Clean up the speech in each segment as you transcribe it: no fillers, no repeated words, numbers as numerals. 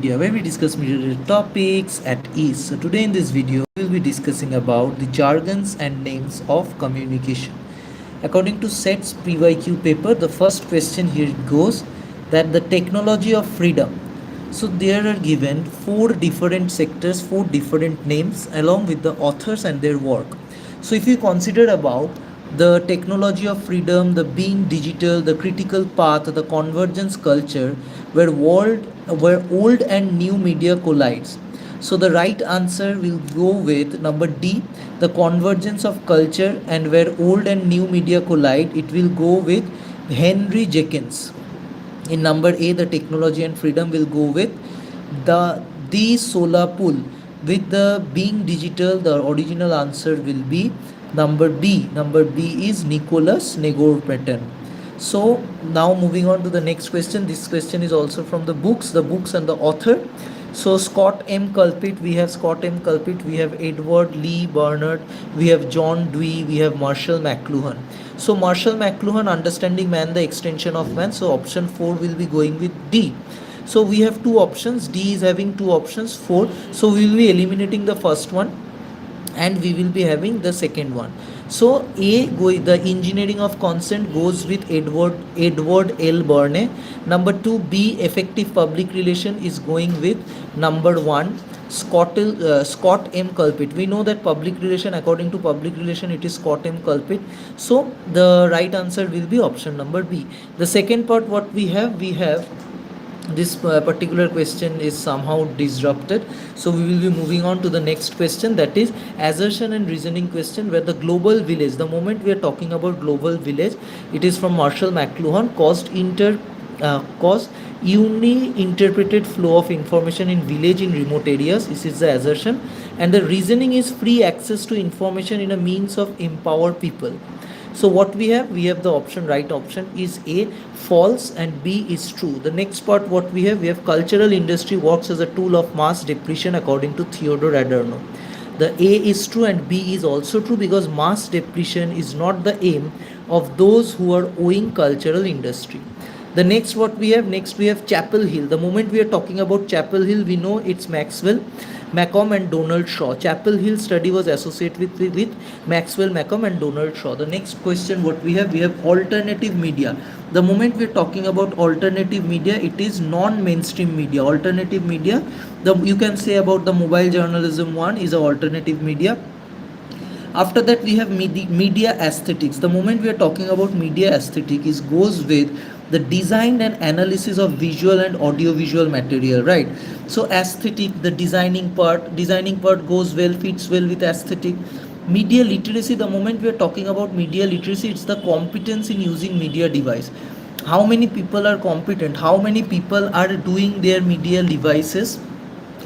Media, where we discuss media topics at ease. So today in this video, we will be discussing about the jargons and names of communication. According to SET's PYQ paper, the first question here goes that the technology of freedom. So there are given four different sectors, four different names along with the authors and their work. So if you consider about the technology of freedom, the being digital, the critical path, the convergence culture, where old and new media collides. So the right answer will go with number D, the convergence of culture, and where old and new media collide, it will go with Henry Jenkins. In number A, the technology and freedom will go with the solar pool. With the being digital, the original answer will be number B. Number B is Nicholas Negroponte. So now moving on to the next question. This question is also from the books and the author. So Scott M. Culpit, we have Scott M. Culpit, we have Edward Lee Bernard, we have John Dewey, we have Marshall McLuhan. So Marshall McLuhan, Understanding Man, the Extension of Man. So option 4 will be going with D. So we have two options. D is having two options, 4. So we will be eliminating the first one and we will be having the second one. So the engineering of consent goes with Edward L. Berne. Number 2, B, effective public relation, is going with number 1, Scott M. Culpit. We know that public relation, according to public relation, it is Scott M. Culpit. So the right answer will be option number B. The second part, what we have this particular question is somehow disrupted, so we will be moving on to the next question, that is assertion and reasoning question, where the global village, the moment we are talking about global village, it is from Marshall McLuhan, caused uni interpreted flow of information in village in remote areas. This is the assertion, and the reasoning is free access to information in a means of empower people. So what we have the option, right option is A, false, and B is true. The next part, what we have cultural industry works as a tool of mass depletion according to Theodore Adorno. The A is true and B is also true, because mass depletion is not the aim of those who are owing cultural industry. The next, what we have Chapel Hill. The moment we are talking about Chapel Hill, we know it's Maxwell Macomb and Donald Shaw. Chapel Hill study was associated with Maxwell Macomb and Donald Shaw. The next question, what we have alternative media. The moment we are talking about alternative media, it is non-mainstream media. Alternative media, you can say about the mobile journalism one is a alternative media. After that, we have media aesthetics. The moment we are talking about media aesthetic, is goes with the design and analysis of visual and audiovisual material, right? So aesthetic, the designing part goes well, fits well with aesthetic. Media literacy, the moment we are talking about media literacy, it's the competence in using media device. How many people are competent, how many people are doing their media devices,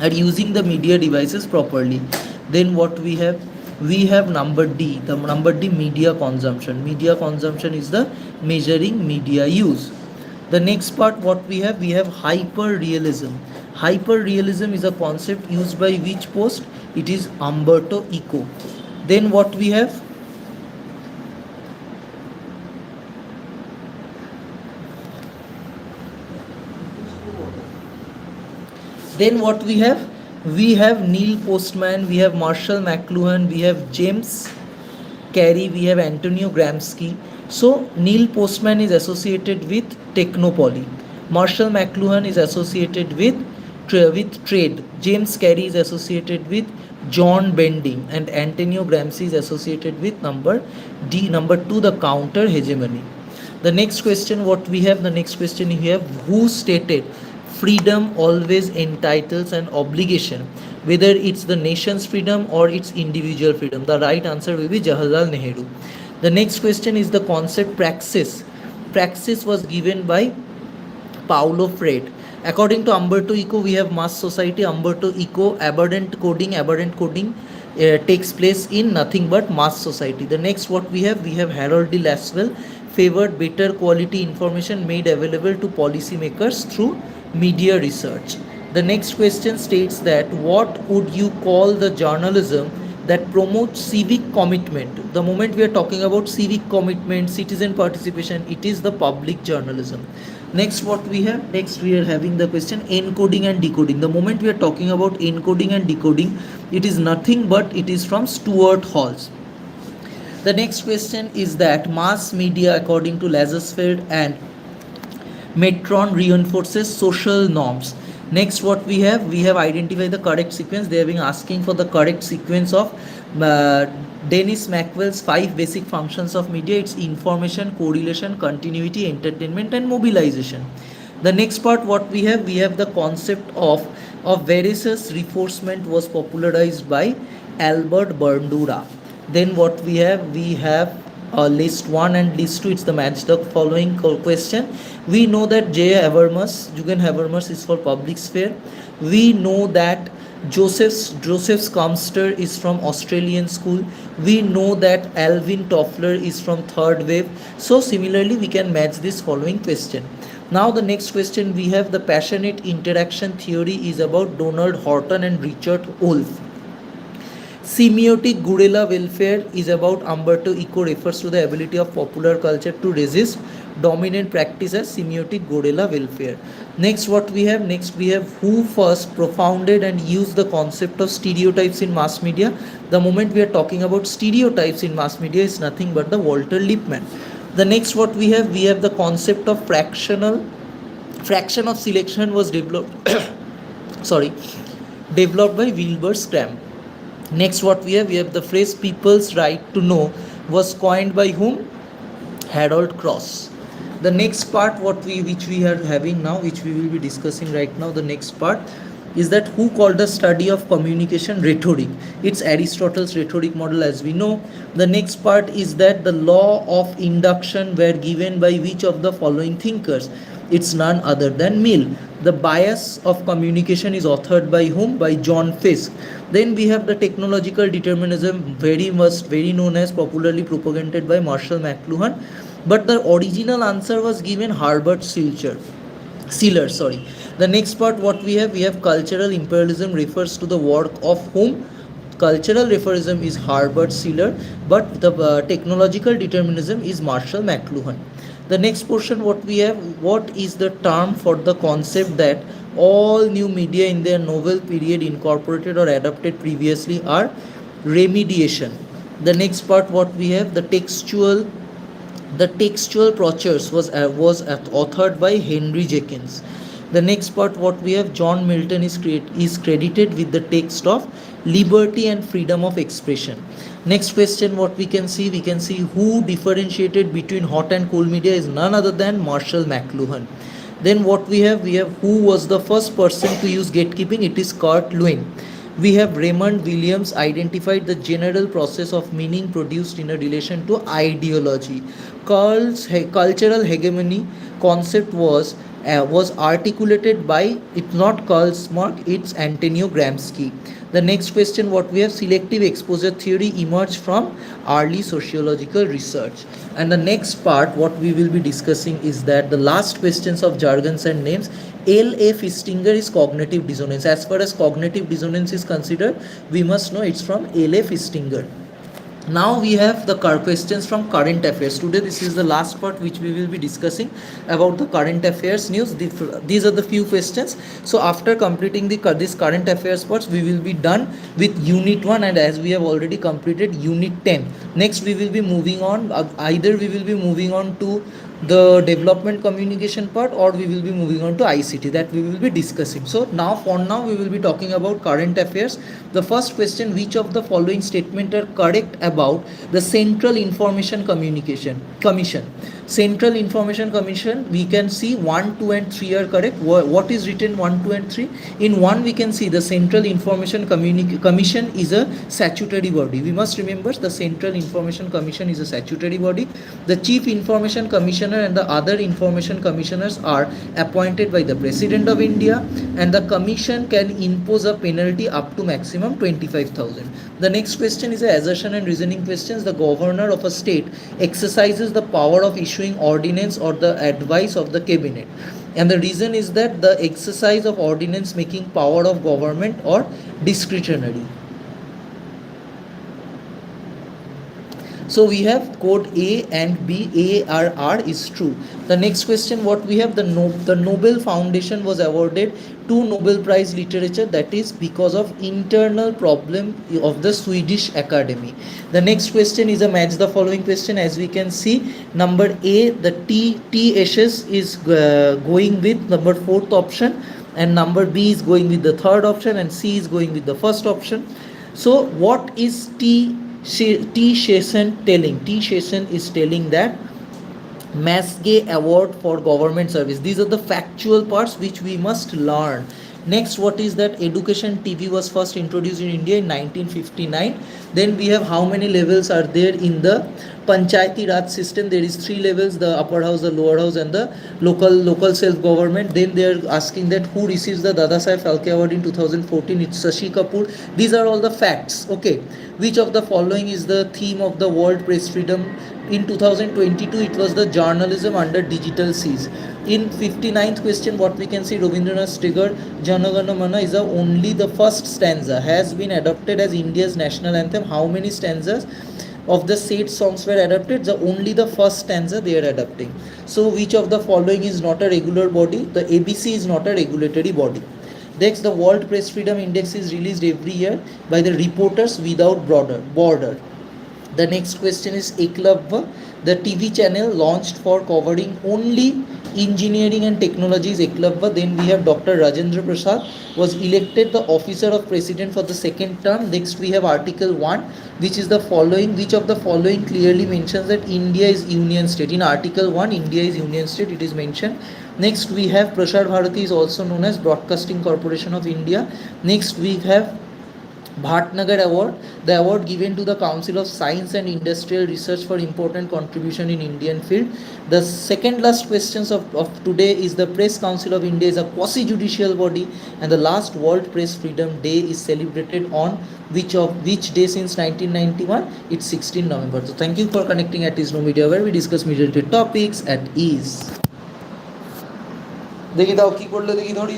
are using the media devices properly. Then what we have number D, the number D, media consumption. Media consumption is the measuring media use. The next part, what we have hyper realism. Hyper realism is a concept used by which post? It is Umberto Eco. Then what we have we have Neil Postman, we have Marshall McLuhan, we have James Carey, we have Antonio Gramsci. So Neil Postman is associated with Technopoly. Marshall McLuhan is associated with trade. James Carey is associated with John Bending, and Antonio Gramsci is associated with number D, number 2, the counter hegemony. The next question, what we have, the next question here, who stated freedom always entitles an obligation, whether it's the nation's freedom or its individual freedom? The right answer will be Jawaharlal Nehru. The next question is the concept praxis. Praxis was given by Paulo Freire. According to Umberto Eco, we have mass society. Umberto Eco, aberrant coding takes place in nothing but mass society. The next, what we have Harold D. Laswell, favored better quality information made available to policymakers through media research. The next question states that what would you call the journalism that promotes civic commitment. The moment we are talking about civic commitment, citizen participation, it is the public journalism. Next, what we have? Next, we are having the question encoding and decoding. The moment we are talking about encoding and decoding, it is nothing but it is from Stuart Halls. The next question is that mass media, according to Lazarsfeld and Metron, reinforces social norms. Next, what we have? We have identified the correct sequence. They have been asking for the correct sequence of Dennis Maxwell's 5 basic functions of media. It's information, correlation, continuity, entertainment, and mobilization. The next part, what we have the concept of Verre's reinforcement was popularized by Albert Bandura. Then what we have list 1 and list 2. It's the match the following question. We know that Jürgen Habermas is for public sphere. We know that Joseph's Comster is from Australian school. We know that Alvin Toffler is from third wave. So similarly, we can match this following question. Now the next question, we have the passionate interaction theory is about Donald Horton and Richard Wolff. Semiotic guerrilla welfare is about Umberto Eco, refers to the ability of popular culture to resist dominant practice as semiotic guerrilla welfare. Next, what we have? Next, we have who first propounded and used the concept of stereotypes in mass media. The moment we are talking about stereotypes in mass media is nothing but the Walter Lippmann. The next, what we have the concept of fraction of selection was developed developed by Wilbur Scrum. Next, what we have the phrase people's right to know was coined by whom? Harold Cross. The next part which we are having now, which we will be discussing right now, the next part is that who called the study of communication rhetoric. It's Aristotle's rhetoric model, as we know. The next part is that the law of induction were given by which of the following thinkers. It's none other than Mill. The bias of communication is authored by whom? By John Fiske. Then we have the technological determinism, very known as, popularly propagated by Marshall McLuhan. But the original answer was given Herbert Schiller. The next part, what we have cultural imperialism, refers to the work of whom? Cultural referism is Herbert Schiller, but the technological determinism is Marshall McLuhan. The next portion, what is the term for the concept that all new media in their novel period incorporated or adapted previously are remediation. The next part, what we have, the textual Process was authored by Henry Jenkins. The next part, what we have, John Milton is credited with the text of Liberty and Freedom of Expression. Next question, what we can see who differentiated between hot and cold media is none other than Marshall McLuhan. Then what we have who was the first person to use gatekeeping. It is Kurt Lewin. We have Raymond Williams identified the general process of meaning produced in a relation to ideology. Cultural hegemony concept was articulated by, it's not Karl Marx, it's Antonio Gramsci. The next question, what we have, selective exposure theory emerged from early sociological research. And the next part, what we will be discussing is that the last questions of jargons and names. L.A. Fistinger is cognitive dissonance. As far as cognitive dissonance is considered, we must know it's from L.A. Fistinger. Now we have the questions from current affairs. Today this is the last part which we will be discussing about the current affairs news. These are the few questions. So after completing this current affairs parts, we will be done with unit 1, and as we have already completed unit 10. Next we will be moving on, either we will be moving on to the development communication part, or we will be moving on to ICT, that we will be discussing. So for now we will be talking about current affairs. The first question, which of the following statements are correct about the Central Information Commission? Central Information Commission, we can see 1, 2 and 3 are correct. What is written 1, 2 and 3? In 1 we can see the Central Information Commission is a statutory body. We must remember the Central Information Commission is a statutory body. The Chief Information Commissioner and the other information commissioners are appointed by the President of India, and the commission can impose a penalty up to maximum 25,000. The next question is a assertion and reasoning questions. The governor of a state exercises the power of issuing ordinance or the advice of the cabinet, and the reason is that the exercise of ordinance making power of government or discretionary. So we have code A and B. ARR is true. The next question, what we have, the Nobel Foundation was awarded two Nobel Prize Literature, that is because of internal problem of the Swedish Academy. The next question is a match the following question. As we can see, number A, the TSS is going with number fourth option, and number B is going with the third option, and C is going with the first option. So what is T Sheson telling? T Sheson is telling that Masgay Award for Government Service. These are the factual parts which we must learn. Next, what is that? Education TV was first introduced in India in 1959. Then we have how many levels are there in the Panchayati Raj system? There is three levels: the upper house, the lower house, and the local self government. Then they are asking that who receives the Dadasaheb Phalke Award in 2014? It's Shashi Kapoor. These are all the facts. Okay, which of the following is the theme of the World Press Freedom? In 2022, it was the journalism under digital seas. In 59th question, what we can see, Rabindranath Tagore Jana Gana Mana is only the first stanza has been adopted as India's national anthem. How many stanzas of the said songs were adopted? Only the first stanza they are adopting. So which of the following is not a regular body? The ABC is not a regulatory body. Next, the World Press Freedom Index is released every year by the Reporters Without Border. The next question is Eklavya, the TV channel launched for covering only engineering and technologies. Eklavya. Then we have Dr. Rajendra Prasad was elected the officer of president for the second term. Next we have Article 1, which is the following. Which of the following clearly mentions that India is union state? In Article 1, India is union state, it is mentioned. Next we have Prasar Bharati is also known as Broadcasting Corporation of India. Next we have Bhatnagar Award, the award given to the Council of Science and Industrial Research for important contribution in Indian field. The second last questions of today is the Press Council of India is a quasi-judicial body, and the last World Press Freedom Day is celebrated on which day since 1991? It's 16 November. So thank you for connecting at ISNO Media, where we discuss media related topics at ease. দেখি দাও কি করলে, দেখি ধরি